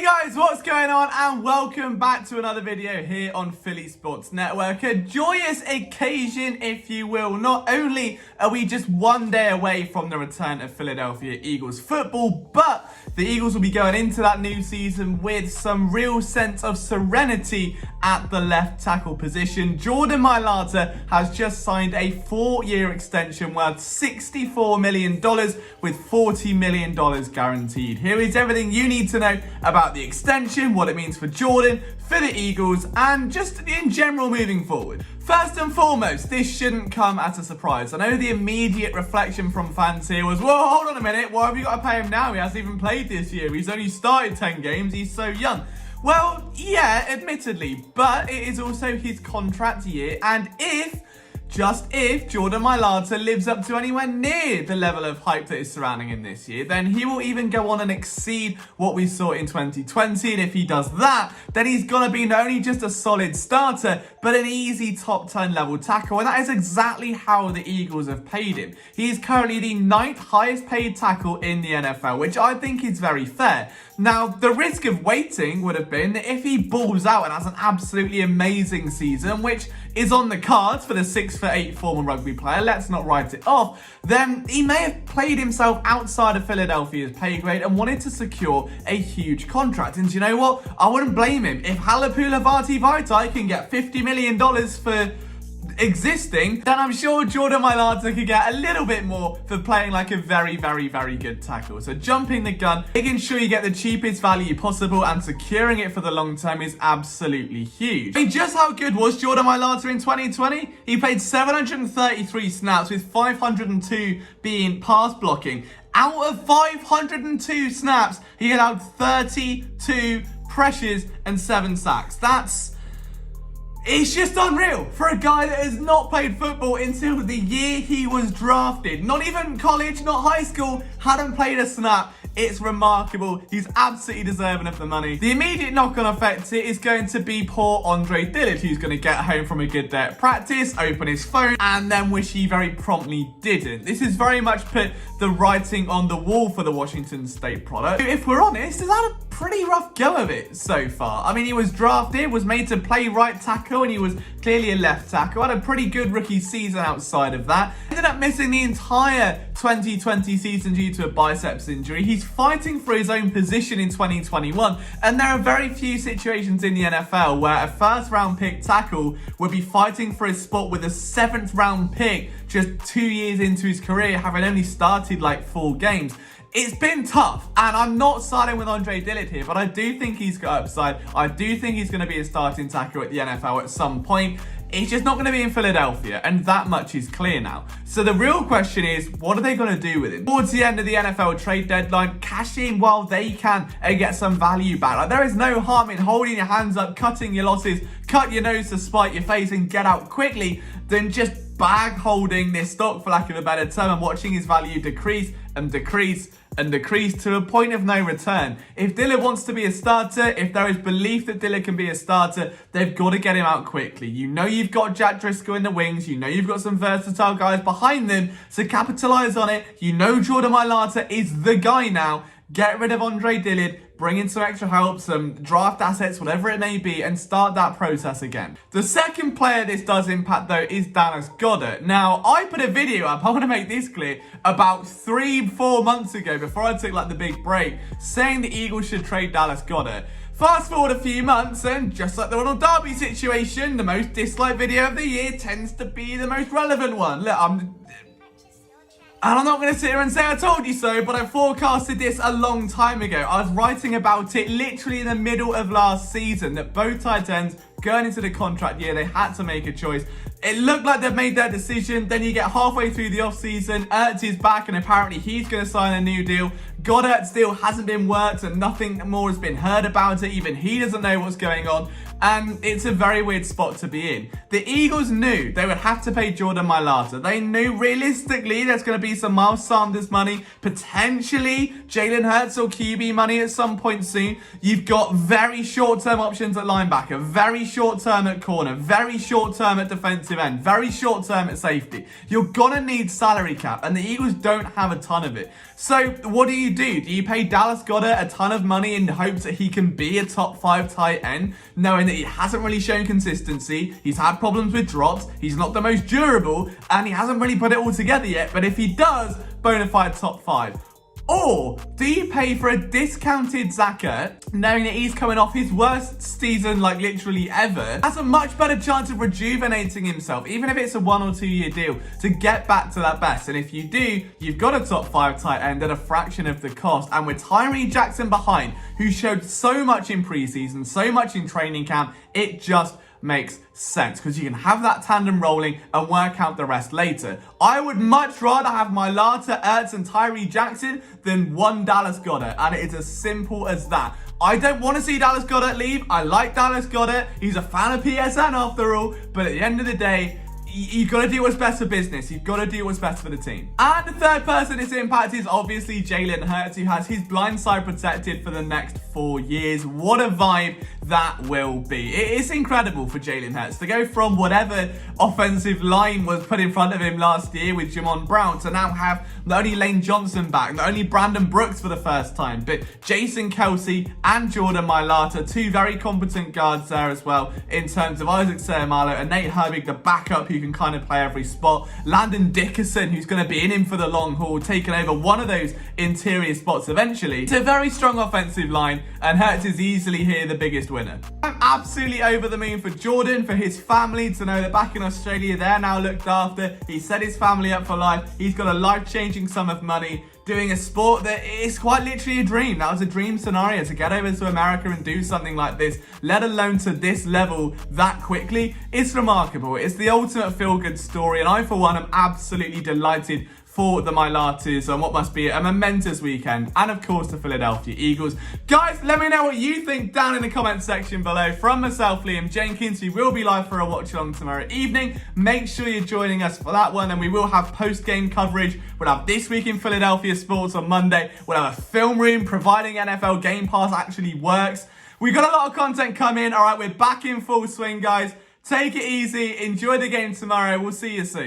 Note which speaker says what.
Speaker 1: Guys, what's going on? And welcome back to another video here on Philly Sports Network. A joyous occasion, if you will. Not only are we just one day away from the return of Philadelphia Eagles football, but the Eagles will be going into that new season with some real sense of serenity at the left tackle position. Jordan Mailata has just signed a 4-year extension worth $64 million with $40 million guaranteed. Here is everything you need to know about the extension, what it means for Jordan, for the Eagles, and just in general moving forward. First and foremost, this shouldn't come as a surprise. I know the immediate reflection from fans here was, well, hold on a minute, why have you got to pay him now? He hasn't even played this year. He's only started 10 games. He's so young. Well, yeah, admittedly, but it is also his contract year, and just if Jordan Mailata lives up to anywhere near the level of hype that is surrounding him this year, then he will even go on and exceed what we saw in 2020. And if he does that, then he's going to be not only just a solid starter, but an easy top 10 level tackle. And that is exactly how the Eagles have paid him. He is currently the 9th highest paid tackle in the NFL, which I think is very fair. Now, the risk of waiting would have been that if he balls out and has an absolutely amazing season, which is on the cards for the 6'8" former rugby player, let's not write it off, then he may have played himself outside of Philadelphia's pay grade and wanted to secure a huge contract. And do you know what? I wouldn't blame him. If Halapoulivaati Vaitai can get $50 million for existing, then I'm sure Jordan Mailata could get a little bit more for playing like a very, very, very good tackle. So jumping the gun, making sure you get the cheapest value possible and securing it for the long term is absolutely huge. I mean, just how good was Jordan Mailata in 2020? He played 733 snaps with 502 being pass blocking. Out of 502 snaps, he allowed 32 pressures and 7 sacks. It's just unreal for a guy that has not played football until the year he was drafted. Not even college, not high school, hadn't played a snap. It's remarkable. He's absolutely deserving of the money. The immediate knock-on effect is going to be poor Andre Dillard, who's going to get home from a good day at practice, open his phone, and then wish he very promptly didn't. This has very much put the writing on the wall for the Washington State product. If we're honest, has had a pretty rough go of it so far. I mean, he was drafted, was made to play right tackle, and he was clearly a left tackle. Had a pretty good rookie season outside of that. Ended up missing the entire 2020 season due to a biceps injury. He's fighting for his own position in 2021, and there are very few situations in the NFL where a first-round pick tackle would be fighting for his spot with a 7th-round pick just 2 years into his career, having only started like 4 games. It's been tough, and I'm not siding with Andre Dillard here, but I do think he's got upside. I do think he's going to be a starting tackle at the NFL at some point. He's just not going to be in Philadelphia, and that much is clear now. So the real question is, what are they going to do with him? Towards the end of the NFL trade deadline, cash in while they can and get some value back. Like, there is no harm in holding your hands up, cutting your losses, cut your nose to spite your face and get out quickly, than just bag holding this stock, for lack of a better term, and watching his value decrease and decrease and decrease to a point of no return. If Dillard wants to be a starter, if there is belief that Dillard can be a starter, they've got to get him out quickly. You know you've got Jack Driscoll in the wings. You know you've got some versatile guys behind them, so capitalize on it. You know Jordan Mailata is the guy now. Get rid of Andre Dillard, bring in some extra help, some draft assets, whatever it may be, and start that process again. The second player this does impact, though, is Dallas Goedert. Now, I put a video up, I want to make this clear, about 3-4 months ago, before I took like the big break, saying the Eagles should trade Dallas Goedert. Fast forward a few months, and just like the Ronald Darby situation, the most disliked video of the year tends to be the most relevant one. Look, and I'm not going to sit here and say I told you so, but I forecasted this a long time ago. I was writing about it literally in the middle of last season, that both tight ends going into the contract year, they had to make a choice. It looked like they've made their decision. Then you get halfway through the offseason, Ertz is back, and apparently he's going to sign a new deal. Goedert's deal hasn't been worked, and nothing more has been heard about it. Even he doesn't know what's going on. And it's a very weird spot to be in. The Eagles knew they would have to pay Jordan Mailata. They knew realistically there's going to be some Miles Sanders money, potentially Jalen Hurts or QB money at some point soon. You've got very short-term options at linebacker, very short-term at corner, very short-term at defensive defensive end, very short term at safety. You're gonna need salary cap, and the Eagles don't have a ton of it. So what do? Do you pay Dallas Goedert a ton of money in hopes that he can be a top 5 tight end, knowing that he hasn't really shown consistency, he's had problems with drops, he's not the most durable, and he hasn't really put it all together yet, but if he does, bona fide top 5? Or do you pay for a discounted Zach Ertz, knowing that he's coming off his worst season, like literally ever, has a much better chance of rejuvenating himself, even if it's a 1 or 2 year deal, to get back to that best? And if you do, you've got a top 5 tight end at a fraction of the cost. And with Tyree Jackson behind, who showed so much in preseason, so much in training camp, it just makes sense, because you can have that tandem rolling and work out the rest later. I would much rather have Mailatas, Ertz and Tyree Jackson than one Dallas Goedert, and it is as simple as that. I don't want to see Dallas Goedert leave. I like Dallas Goedert. He's a fan of PSN after all, but at the end of the day, you've got to do what's best for business. You've got to do what's best for the team. And the third person it's impacted is obviously Jalen Hurts, who has his blind side protected for the next 4 years. What a vibe that will be. It's incredible for Jalen Hurts to go from whatever offensive line was put in front of him last year with Jamon Brown to now have not only Lane Johnson back, not only Brandon Brooks for the first time, but Jason Kelsey and Jordan Mailata, 2 very competent guards there as well, in terms of Isaac Seumalo and Nate Herbig, the backup who can kind of play every spot. Landon Dickerson, who's going to be in him for the long haul, taking over one of those interior spots eventually. It's a very strong offensive line, and Hurts is easily here the biggest winner. I'm absolutely over the moon for Jordan, for his family, to know that back in Australia they're now looked after. He set his family up for life. He's got a life-changing sum of money, doing a sport that is quite literally a dream. That was a dream scenario, to get over to America and do something like this, let alone to this level that quickly. It's remarkable. It's the ultimate feel-good story, and I, for one, am absolutely delighted for the Mailatas on what must be a momentous weekend, and of course the Philadelphia Eagles. Guys, let me know what you think down in the comment section below. From myself, Liam Jenkins, who will be live for a watch along tomorrow evening. Make sure you're joining us for that one, and we will have post-game coverage. We'll have This Week in Philadelphia Sports on Monday. We'll have a film room, providing NFL Game Pass actually works. We've got a lot of content coming. All right, we're back in full swing, guys. Take it easy. Enjoy the game tomorrow. We'll see you soon.